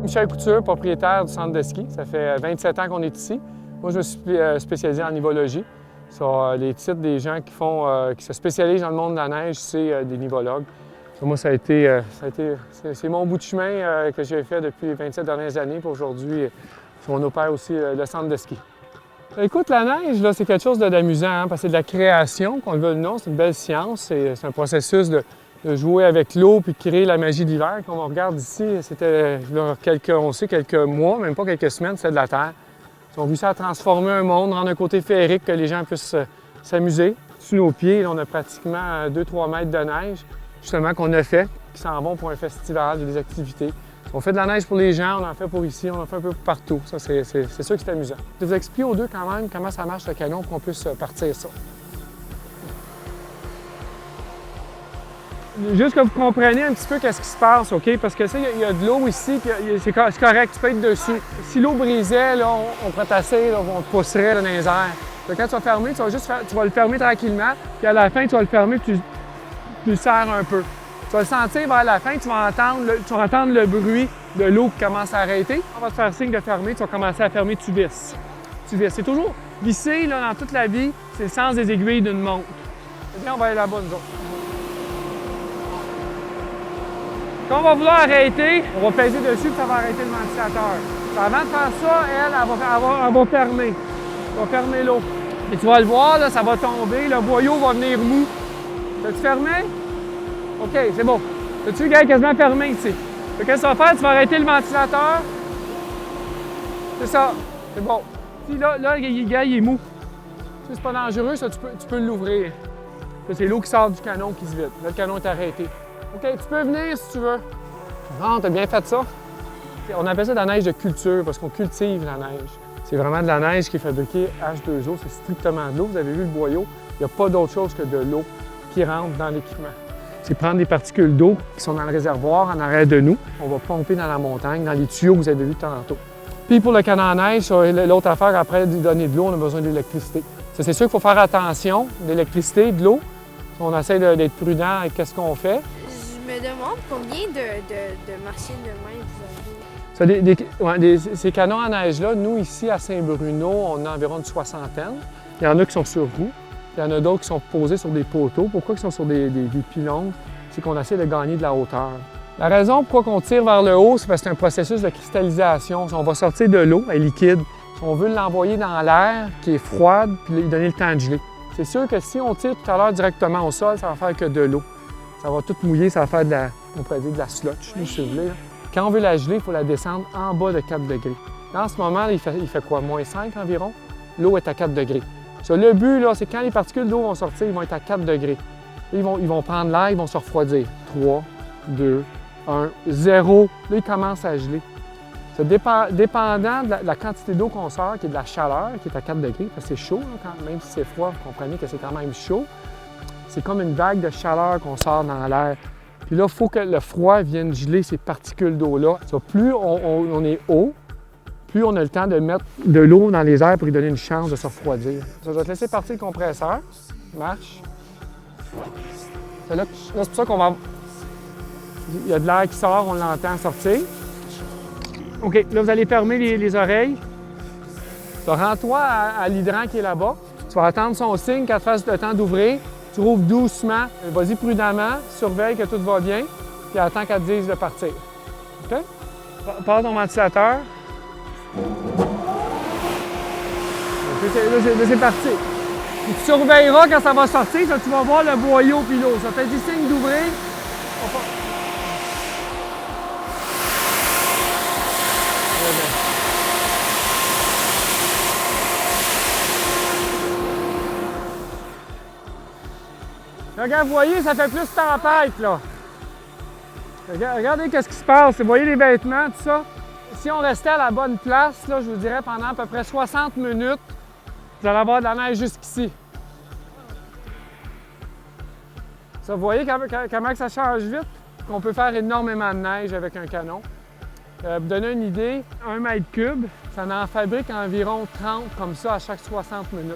Michel Couture, propriétaire du centre de ski. Ça fait 27 ans qu'on est ici. Moi, je me suis spécialisé en nivologie. Sur les titres des gens qui se spécialisent dans le monde de la neige, c'est des nivologues. Moi, c'est mon bout de chemin que j'ai fait depuis les 27 dernières années. Puis aujourd'hui, on opère aussi le centre de ski. Écoute, la neige, c'est quelque chose d'amusant, hein, parce que c'est de la création, qu'on le veuille ou non, c'est une belle science. C'est un processus de jouer avec l'eau puis de créer la magie de l'hiver. Comme on regarde ici, c'était quelques mois, même pas quelques semaines, c'était de la terre. Ils ont réussi à transformer un monde, rendre un côté féerique que les gens puissent s'amuser. Sous nos pieds, là, on a pratiquement 2-3 mètres de neige, justement, qu'on a fait, qui s'en vont pour un festival, des activités. On fait de la neige pour les gens, on en fait pour ici, on en fait un peu partout. Ça, c'est sûr que c'est amusant. Je vais vous expliquer aux deux quand même comment ça marche le canon pour qu'on puisse partir ça. Juste que vous compreniez un petit peu qu'est-ce qui se passe, OK? Parce que ça, il y a de l'eau ici, puis c'est correct, tu peux être dessus. Si l'eau brisait, là, on pourrait tasser, là, on te pousserait là, dans les airs. Donc, quand tu vas fermer, tu vas le fermer tranquillement, puis à la fin, tu vas le fermer, puis tu le serres un peu. Tu vas le sentir vers la fin, tu vas entendre le bruit de l'eau qui commence à arrêter. On va te faire signe de fermer, tu vas commencer à fermer, tu visses. C'est toujours visser, là, dans toute la vie, c'est le sens des aiguilles d'une montre. Eh bien, on va aller là-bas, nous autres. Quand on va vouloir arrêter, on va peser dessus et ça va arrêter le ventilateur. Avant de faire ça, elle va fermer. Elle va fermer l'eau. Et tu vas le voir, là, ça va tomber, le boyau va venir mou. T'as-tu fermé? OK, c'est bon. T'as-tu, gars, quasiment fermé ici? Qu'est-ce que tu vas faire? Tu vas arrêter le ventilateur. C'est ça. C'est bon. Puis là, gars, il est mou. C'est pas dangereux, ça, tu peux l'ouvrir. C'est l'eau qui sort du canon qui se vide. Là, le canon est arrêté. OK, tu peux venir si tu veux. Bon, t'as bien fait ça. On appelle ça de la neige de culture parce qu'on cultive la neige. C'est vraiment de la neige qui est fabriquée H2O. C'est strictement de l'eau. Vous avez vu le boyau. Il n'y a pas d'autre chose que de l'eau qui rentre dans l'équipement. C'est prendre des particules d'eau qui sont dans le réservoir en arrière de nous. On va pomper dans la montagne, dans les tuyaux que vous avez vus tantôt. Puis pour le canon à neige, l'autre affaire, après de donner de l'eau, on a besoin d'électricité. C'est sûr qu'il faut faire attention, l'électricité, de l'eau. On essaie d'être prudent avec ce qu'on fait. Je me demande combien de machines de main vous avez. Ces canons à neige-là, nous, ici, à Saint-Bruno, on a environ une soixantaine. Il y en a qui sont sur roues. Il y en a d'autres qui sont posés sur des poteaux. Pourquoi ils sont sur des pylônes? C'est qu'on essaie de gagner de la hauteur. La raison pourquoi on tire vers le haut, c'est parce que c'est un processus de cristallisation. On va sortir de l'eau, elle est liquide. On veut l'envoyer dans l'air qui est froide, puis lui donner le temps de geler. C'est sûr que si on tire tout à l'heure directement au sol, ça va faire que de l'eau. Ça va tout mouiller, ça va faire de la slotch, si vous voulez. Quand on veut la geler, il faut la descendre en bas de 4 degrés. Là, en ce moment, il fait quoi? Moins 5 environ? L'eau est à 4 degrés. Ça, le but, là, c'est quand les particules d'eau vont sortir, ils vont être à 4 degrés. Là, ils vont prendre l'air, ils vont se refroidir. 3, 2, 1, 0. Là, ils commencent à geler. Ça, dépendant de la quantité d'eau qu'on sort, qui est de la chaleur, qui est à 4 degrés, parce que c'est chaud, là, même si c'est froid, vous comprenez que c'est quand même chaud. C'est comme une vague de chaleur qu'on sort dans l'air. Puis là, il faut que le froid vienne geler ces particules d'eau-là. Plus on est haut, plus on a le temps de mettre de l'eau dans les airs pour lui donner une chance de se refroidir. Je vais te laisser partir le compresseur. Marche. Là, c'est pour ça qu'on va... Il y a de l'air qui sort, on l'entend sortir. OK, là, vous allez fermer les oreilles. Rends-toi à l'hydrant qui est là-bas. Tu vas attendre son signe qu'elle fasse le temps d'ouvrir. Tu rouvres doucement. Vas-y prudemment. Surveille que tout va bien. Puis attends qu'elle te dise de partir. OK? Passe ton ventilateur. Là, c'est parti. Puis tu surveilleras quand ça va sortir. Ça, tu vas voir le boyau puis l'eau. Ça fait du signe d'ouvrir. Regarde, vous voyez, ça fait plus tempête, là. Regardez qu'est-ce qui se passe. Vous voyez les vêtements, tout ça. Si on restait à la bonne place, là, je vous dirais pendant à peu près 60 minutes, vous allez avoir de la neige jusqu'ici. Ça, vous voyez comment ça change vite? On peut faire énormément de neige avec un canon. Pour vous donner une idée, 1 mètre cube, ça en fabrique environ 30 comme ça à chaque 60 minutes.